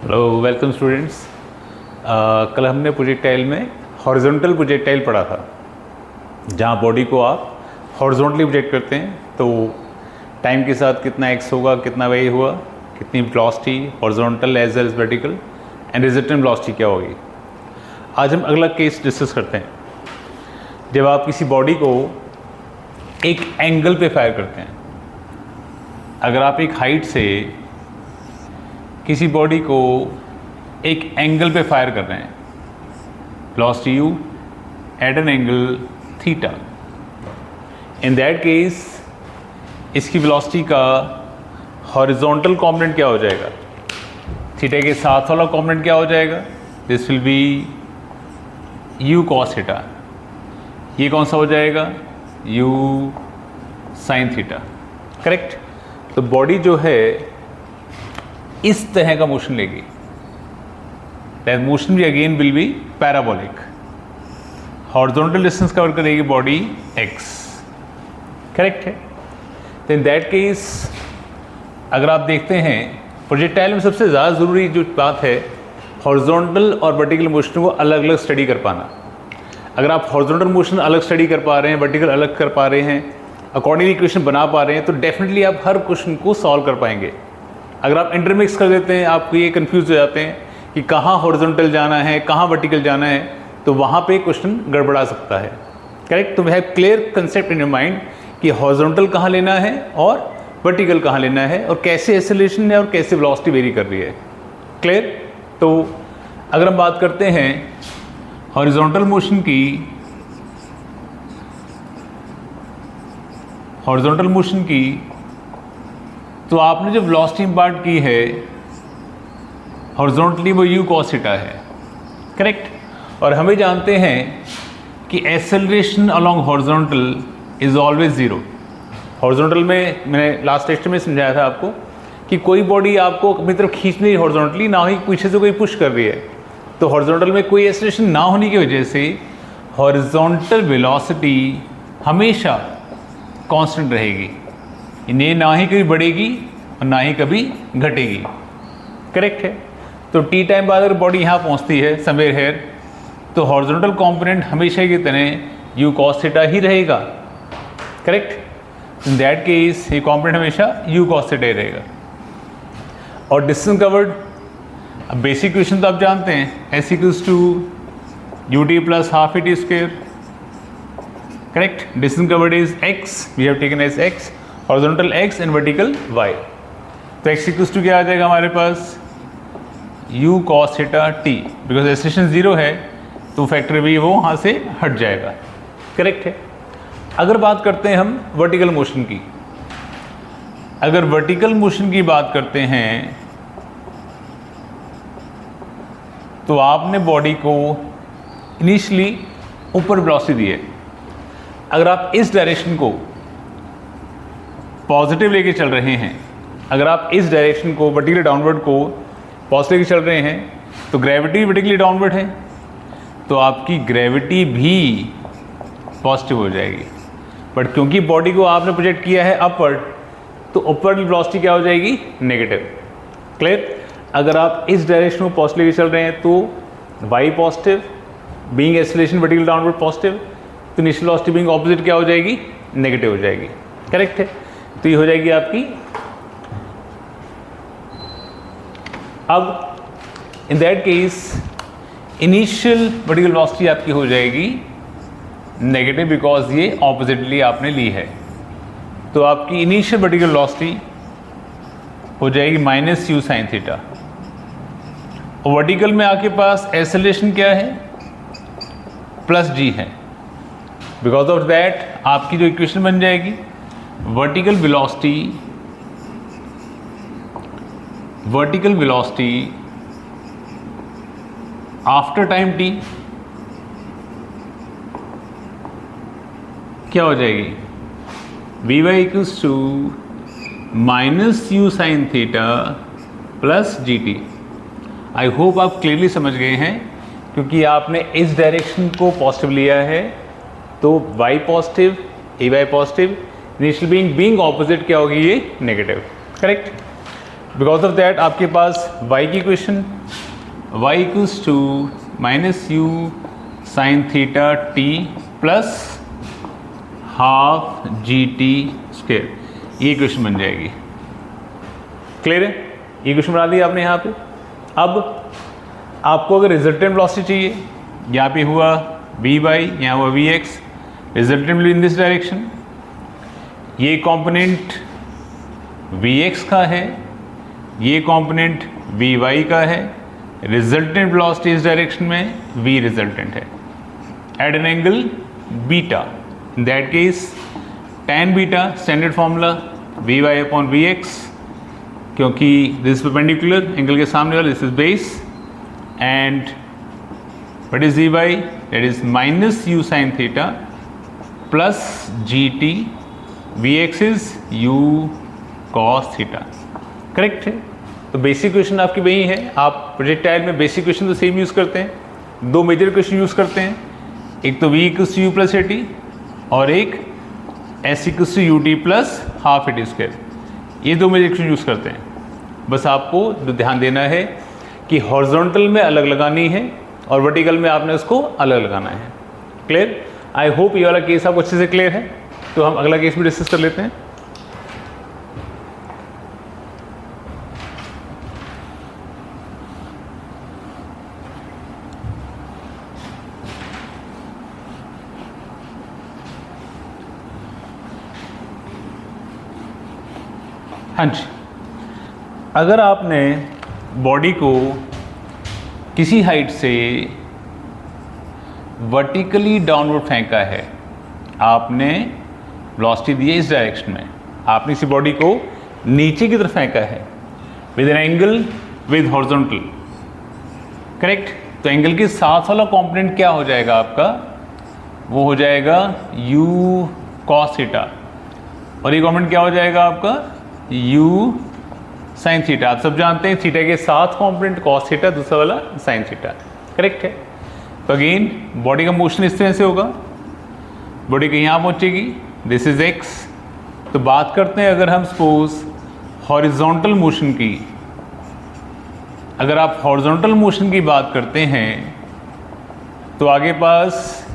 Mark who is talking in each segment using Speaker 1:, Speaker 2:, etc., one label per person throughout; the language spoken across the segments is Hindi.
Speaker 1: Hello welcome students. कल हमने प्रोजेक्टाइल में हॉरिजॉन्टल प्रोजेक्टाइल पढ़ा था, जहाँ बॉडी को आप हॉरिजॉन्टली प्रोजेक्ट करते हैं तो टाइम के साथ कितना एक्स होगा, कितना वाई हुआ, कितनी velocity horizontal as well as vertical and resultant velocity क्या होगी। आज हम अगला केस डिस्कस करते हैं। जब आप किसी बॉडी को एक एंगल पे फायर करते हैं, अगर आप एक हाइट से किसी बॉडी को एक एंगल पे फायर कर रहे हैं, velocity u at an angle theta, in that case इसकी वेलोसिटी का हॉरिजॉन्टल कंपोनेंट क्या हो जाएगा, थीटा के साथ वाला कंपोनेंट क्या हो जाएगा, this will be u cos theta. ये कौन सा हो जाएगा, u sin थीटा। करेक्ट। तो बॉडी जो है इस तरह का मोशन लेगी, दैट मोशन भी again will be parabolic. Horizontal distance cover करेगी बॉडी x। करेक्ट है। तो इन दैट केस अगर आप देखते हैं प्रोजेक्टाइल में सबसे ज़्यादा ज़रूरी जो बात है, हॉरिजॉन्टल और वर्टिकल मोशन को अलग अलग स्टडी कर पाना। अगर आप हॉरिजॉन्टल मोशन अलग स्टडी कर पा रहे हैं, वर्टिकल अलग कर पा रहे हैं, अकॉर्डिंगली इक्वेशन बना पा रहे हैं, तो डेफिनेटली आप हर क्वेश्चन को सॉल्व कर पाएंगे। अगर आप इंटरमिक्स कर देते हैं, आप ये कंफ्यूज हो जाते हैं कि कहाँ हॉरिजॉन्टल जाना है, कहाँ वर्टिकल जाना है, तो वहाँ पे क्वेश्चन गड़बड़ा सकता है। करेक्ट। तो we have clear concept in your mind कि हॉरिजॉन्टल कहाँ लेना है और वर्टिकल कहाँ लेना है, और कैसे एक्सेलरेशन है और कैसे वेलोसिटी वेरी कर रही है। क्लियर। तो अगर हम बात करते हैं हॉरिजॉन्टल मोशन की, तो आपने जो वेलोसिटी इम्पार्ट की है हॉरिजॉन्टली वो u cos थीटा है। करेक्ट। और हमें जानते हैं कि acceleration along horizontal is always zero. Horizontal में मैंने लास्ट लेक्चर में समझाया था आपको कि कोई बॉडी आपको अपनी तरफ खींच नहीं हॉरिजॉन्टली, ना ही पीछे से कोई पुश कर रही है, तो हॉरिजॉन्टल में कोई एक्सेलरेशन ना होने की वजह से हॉरिजॉन्टल वेलोसिटी हमेशा कांस्टेंट रहेगी, इन्हें ना ही कभी बढ़ेगी और ना ही कभी घटेगी। करेक्ट है। तो टी टाइम बाद अगर बॉडी यहाँ पहुँचती है समवेयर हेयर, तो हॉरिजॉन्टल कंपोनेंट हमेशा की तरह u cos थीटा ही रहेगा। करेक्ट। इन दैट केस ये कंपोनेंट हमेशा u cos थीटा ही रहेगा। और डिस्टेंस कवर्ड, अब बेसिक इक्वेशन तो आप जानते हैं, s equals to ut plus half T square. Correct. Distance covered is x, we have taken as x, horizontal x and vertical y। तो x इक्वल्स टू क्या आ जाएगा हमारे पास, u cos theta t, because acceleration zero है तो फैक्टर भी वो वहाँ से हट जाएगा। करेक्ट है। अगर बात करते हैं हम वर्टिकल मोशन की, अगर वर्टिकल मोशन की बात करते हैं तो आपने बॉडी को इनिशियली ऊपर वेलोसिटी दी है। अगर आप इस डायरेक्शन को पॉजिटिव लेके चल रहे हैं, अगर आप इस डायरेक्शन को वर्टिकली डाउनवर्ड को पॉजिटिव लेके चल रहे हैं, तो ग्रेविटी वर्टिकली डाउनवर्ड है, तो आपकी ग्रेविटी भी पॉजिटिव हो जाएगी। बट क्योंकि बॉडी को आपने प्रोजेक्ट किया है अपवर्ड, तो अपवर्ड वेलोसिटी क्या हो जाएगी, नेगेटिव। क्लियर। अगर आप इस डायरेक्शन को पॉजिटिव लेके चल रहे हैं तो y positive, being acceleration vertical downward positive, तो इनिशियल वेलोसिटी बीइंग ऑपोजिट क्या हो जाएगी, नेगेटिव हो जाएगी। करेक्ट है। तो ये हो जाएगी आपकी। अब इन that case initial vertical velocity आपकी हो जाएगी नेगेटिव, बिकॉज ये ऑपोजिटली आपने ली है। तो आपकी इनिशियल वर्टिकल वेलोसिटी हो जाएगी माइनस u sin थीटा। और वर्टिकल में आपके पास एक्सेलरेशन क्या है, प्लस g है। बिकॉज ऑफ दैट आपकी जो इक्वेशन बन जाएगी, vertical velocity after time t क्या हो जाएगी, vy equals to minus u sin theta plus gt। I hope आप क्लियरली समझ गए हैं, क्योंकि आपने इस डायरेक्शन को पॉजिटिव लिया है, तो y positive, ay positive, initial being opposite क्या होगी, ये negative. Correct. Because of that आपके पास y की equation y equals to minus U sine theta T plus half G T square, ये इक्वेशन बन जाएगी। क्लियर है? ये इक्वेशन बना दी आपने यहाँ पे। अब आपको अगर रिजल्टेंट वेलोसिटी चाहिए, यहाँ पे हुआ वी वाई, यहाँ हुआ V X, resultant will in this direction. ये कंपोनेंट वी एक्स का है, ये कंपोनेंट वी वाई का है, रिजल्टेंट वेलोसिटी इस डायरेक्शन में वी रिजल्टेंट है at an angle beta. In that case tan beta standard formula V Y upon V X, क्योंकि दिस परपेंडिकुलर एंगल के सामने वाला this is base, and what is V Y, that is minus U sine theta plus G T, V X is U cos theta. Correct है? तो बेसिक क्वेश्चन आपकी वही है। आप प्रोजेक्टाइल में बेसिक क्वेश्चन तो सेम यूज़ करते हैं, दो मेजर क्वेश्चन यूज़ करते हैं, एक तो V equals to U plus A T और एक S equals to U T plus half A T square. ये दो मेजर क्वेश्चन यूज़ करते हैं। बस आपको जो ध्यान देना है कि हॉरिजॉन्टल में अलग लगानी है और वर्टिकल में आपने उसको अलग लगाना है। क्लियर? आई होप ये वाला केस आपको अच्छे से क्लियर है। तो हम अगला केस भी डिस्कस कर लेते हैं। हाँ जी, अगर आपने बॉडी को किसी हाइट से वर्टिकली डाउनवर्ड फेंका है, आपने वेलोसिटी दी है इस डायरेक्शन में, आपने इसी बॉडी को नीचे की तरफ फेंका है with an angle with horizontal. Correct? तो एंगल के साथ वाला कंपोनेंट क्या हो जाएगा आपका? वो हो जाएगा u cos थीटा, और ये कंपोनेंट क्या हो जाएगा आपका? u sine theta. आप सब जानते हैं थीटा के साथ कंपोनेंट cos थीटा, दूसरा वाला साइन थीटा। करेक्ट है? तो अगेन बॉडी का मोशन इस तरह से होगा, बॉडी कहीं यहाँ पहुँचेगी, दिस इज x। तो बात करते हैं अगर हम सपोज हॉरिजॉन्टल मोशन की, अगर आप हॉरिजॉन्टल मोशन की बात करते हैं तो आगे पास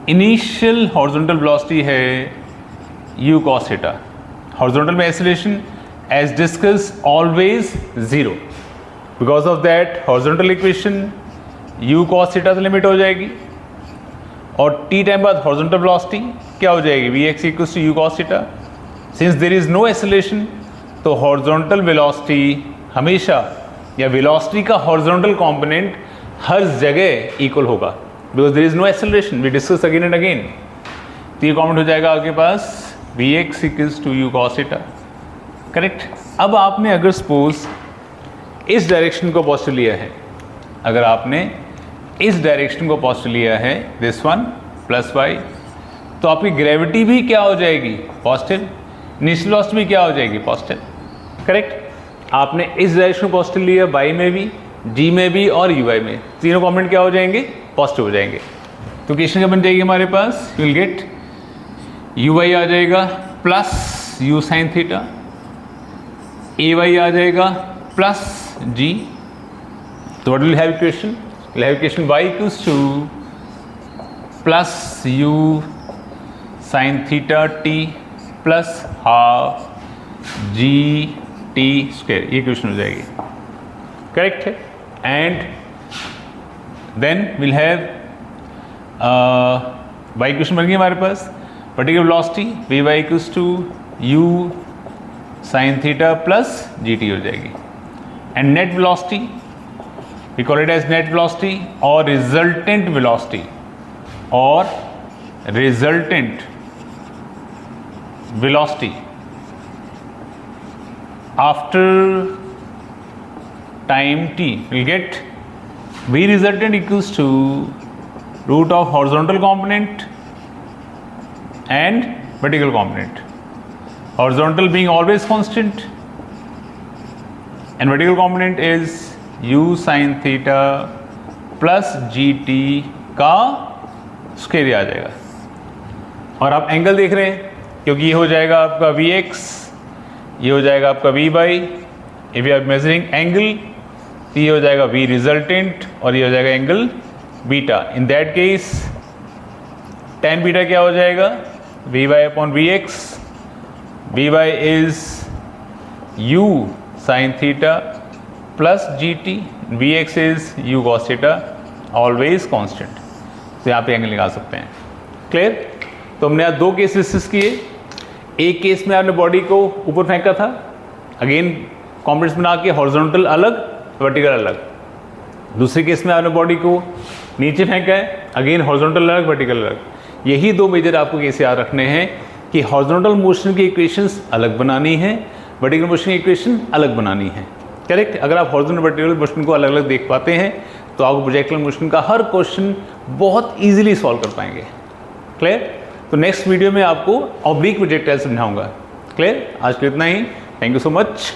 Speaker 1: इनिशियल हॉरिजॉन्टल वेलोसिटी है u cos थीटा। हॉरिजॉन्टल में acceleration as discuss always zero, because of that horizontal equation u cos theta से लिमिट हो जाएगी, और t टाइम बाद हॉरिजॉन्टल वेलोसिटी क्या हो जाएगी? vx equals to u cos theta. Since there is no acceleration, तो हॉरिजॉन्टल वेलोसिटी हमेशा, या वेलोसिटी का हॉरिजॉन्टल कंपोनेंट हर जगह इक्वल होगा, because there is no acceleration. We discuss again and again. तो ये कंपोनेंट हो जाएगा आपके पास vx equals to u cos theta. Correct? अब आपने अगर सपोज इस डायरेक्शन को पॉजिटिव लिया है, अगर आपने इस डायरेक्शन को पॉजिटिव लिया है, दिस वन प्लस वाई, तो आपकी ग्रेविटी भी क्या हो जाएगी? पॉजिटिव। इनिशियल वेलोसिटी भी क्या हो जाएगी? पॉजिटिव। करेक्ट? आपने इस डायरेक्शन को पॉजिटिव लिया, वाई में भी, जी में भी और यू वाई में, तीनों कंपोनेंट क्या हो जाएंगे? पॉजिटिव हो जाएंगे। तो इक्वेशन क्या बन जाएगी हमारे पास? You will get u y आ जाएगा plus u sine theta, a y आ जाएगा प्लस जी। तो what will have equation? Will have equation y equals to plus u sine theta T plus half G T square, ये इक्वेशन हो जाएगी। करेक्ट है? And then will have y equation बन गई हमारे पास, particular velocity v y equals to u sine theta plus G T हो जाएगी, and net velocity we call it as net velocity और रिजल्टेंट वेलोसिटी, और resultant velocity after time t will get v resultant equals to root of horizontal component and vertical component. Horizontal being always constant and vertical component is u sin theta plus gt का स्क्वायर आ जाएगा। और आप एंगल देख रहे हैं, क्योंकि ये हो जाएगा आपका Vx, ये हो जाएगा आपका V by, if you are measuring angle तो ये हो जाएगा v रिजल्टेंट और ये हो जाएगा angle beta. In that case tan beta क्या हो जाएगा, vy upon vx, vy is u sin theta plus gt, vx is u cos theta, always constant. तो यहाँ पे एंगल निकाल सकते हैं। क्लियर? तो हमने आज दो केस डिस्कस किए। एक केस में आपने बॉडी को ऊपर फेंका था, अगेन कॉम्प्लेक्स बना के हॉरिजॉन्टल अलग वर्टिकल अलग। दूसरे केस में आपने बॉडी को नीचे फेंका है, अगेन हॉरिजॉन्टल अलग वर्टिकल अलग। यही दो मेजर आपको केस याद रखने हैं कि हॉरिजॉन्टल मोशन की इक्वेशंस अलग बनानी है, वर्टिकल मोशन की इक्वेशन अलग बनानी है। करेक्ट? अगर आप हॉरिजॉन्टल वर्टिकल मोशन को अलग अलग देख पाते हैं तो आप प्रोजेक्टाइल मोशन का हर क्वेश्चन बहुत ईजिली सॉल्व कर पाएंगे। क्लियर? तो नेक्स्ट वीडियो में आपको ऑब्लिक प्रोजेक्टाइल समझाऊंगा। क्लियर? आज के इतना ही। Thank you so much.